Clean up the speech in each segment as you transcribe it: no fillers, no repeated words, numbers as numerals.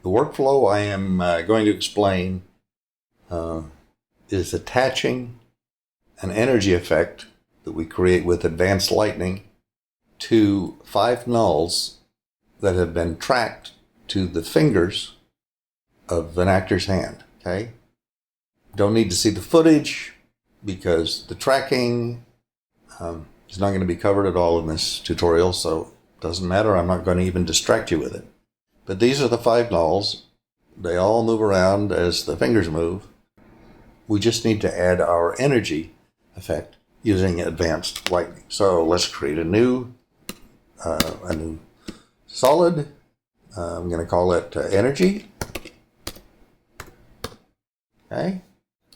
The workflow I am going to explain is attaching an energy effect that we create with advanced lightning to 5 nulls that have been tracked to the fingers of an actor's hand. Okay? Don't need to see the footage because the tracking is not going to be covered at all in this tutorial, so it doesn't matter. I'm not going to even distract you with it. But these are the 5 nulls. They all move around as the fingers move. We just need to add our energy effect using advanced lightning. So let's create a new solid. I'm going to call it energy. Okay.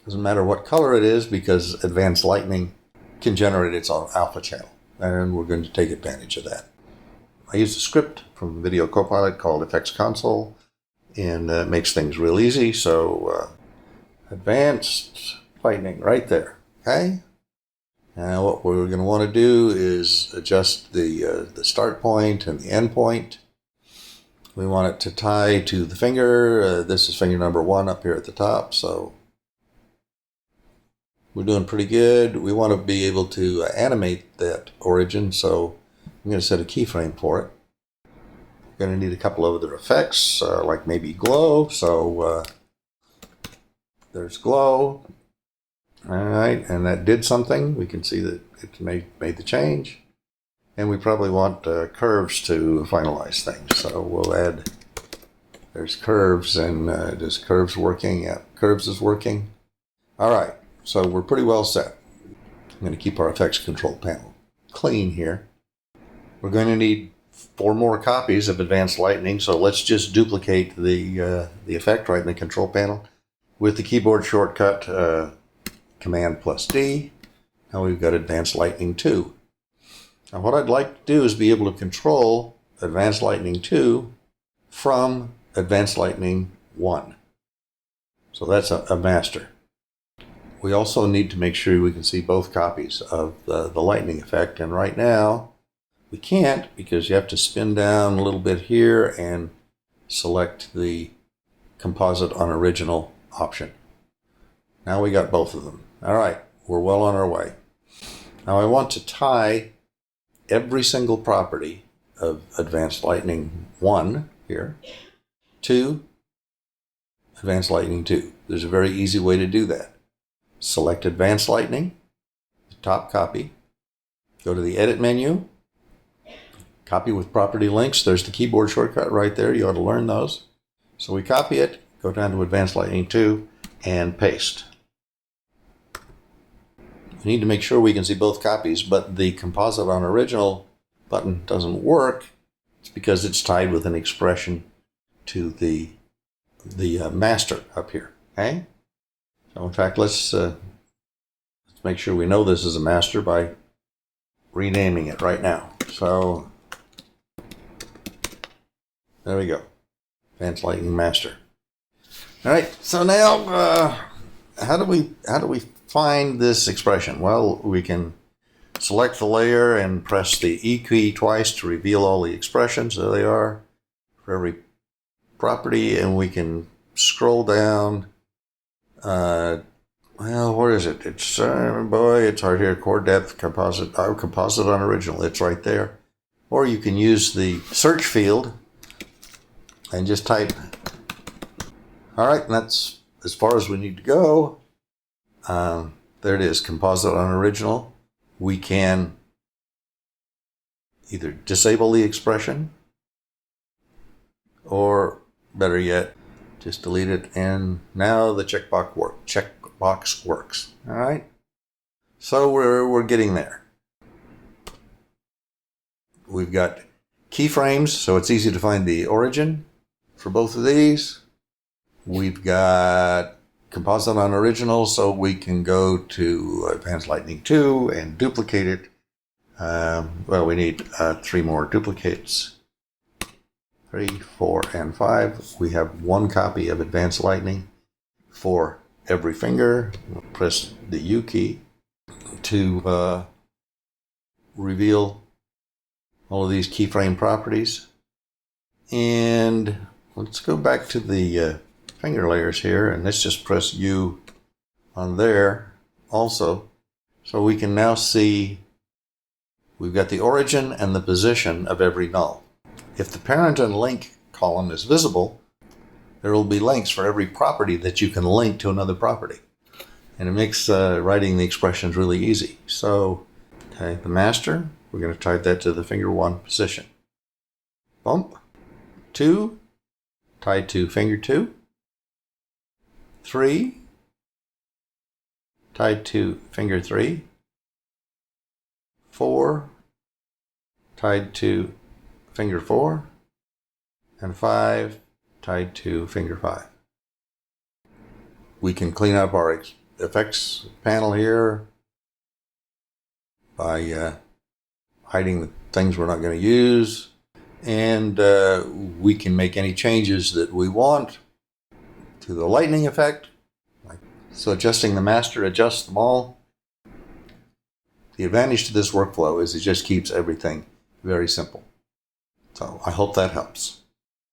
Doesn't matter what color it is because advanced lightning can generate its own alpha channel, and we're going to take advantage of that. I used a script from Video Copilot called Effects Console, and it makes things real easy. So advanced lightning right there. Okay. Now what we're going to want to do is adjust the start point and the end point. We want it to tie to the finger. This is finger number 1 up here at the top. So we're doing pretty good. We want to be able to animate that origin. So I'm going to set a keyframe for it. We're going to need a couple of other effects, like maybe glow. So there's glow. All right, and that did something. We can see that it made the change. And we probably want curves to finalize things. So we'll add, there's curves, and does curves working? Yeah, curves is working. All right, so we're pretty well set. I'm going to keep our effects control panel clean here. We're going to need 4 more copies of advanced lightning, so let's just duplicate the effect right in the control panel with the keyboard shortcut Command plus D. Now we've got advanced lightning 2. Now what I'd like to do is be able to control advanced lightning 2 from advanced lightning 1. So that's a master. We also need to make sure we can see both copies of the lightning effect, and right now we can't because you have to spin down a little bit here and select the composite on original option. Now we got both of them. All right, we're well on our way. Now I want to tie every single property of advanced lightning 1 here to advanced lightning 2. There's a very easy way to do that. Select advanced lightning, the top copy, go to the edit menu, copy with property links. There's the keyboard shortcut right there. You ought to learn those. So we copy it, go down to advanced lightning 2, and paste. We need to make sure we can see both copies, but the composite on original button doesn't work. It's because it's tied with an expression to the master up here. Okay? So in fact, let's make sure we know this is a master by renaming it right now. So there we go. Advanced Lightning Master. All right. So now, how do we find this expression? Well, we can select the layer and press the E key twice to reveal all the expressions. There they are for every property, and we can scroll down. Well, where is it? It's it's right here. Core depth, composite, composite on original. It's right there. Or you can use the search field and just type. All right, and that's as far as we need to go. There it is, composite on original. We can either disable the expression, or better yet, just delete it, and now the checkbox works. All right, so we're getting there. We've got keyframes, so it's easy to find the origin for both of these. We've got composite on original, so we can go to Advanced Lightning 2 and duplicate it. Well, we need 3 more duplicates. 3, 4, and 5. We have 1 copy of Advanced Lightning for every finger. We'll press the U key to reveal all of these keyframe properties. And Let's go back to the finger layers here, and let's just press U on there also. So we can now see we've got the origin and the position of every null. If the parent and link column is visible, there will be links for every property that you can link to another property. And it makes writing the expressions really easy. So, okay, the master, we're going to type that to the finger 1 position. Bump. 2, tied to finger 2. 3, tied to finger 3. 4, tied to finger 4. And 5, tied to finger 5. We can clean up our effects panel here by hiding the things we're not going to use, and we can make any changes that we want to the lightning effect. So adjusting the master adjusts them all. The advantage to this workflow is it just keeps everything very simple. So I hope that helps.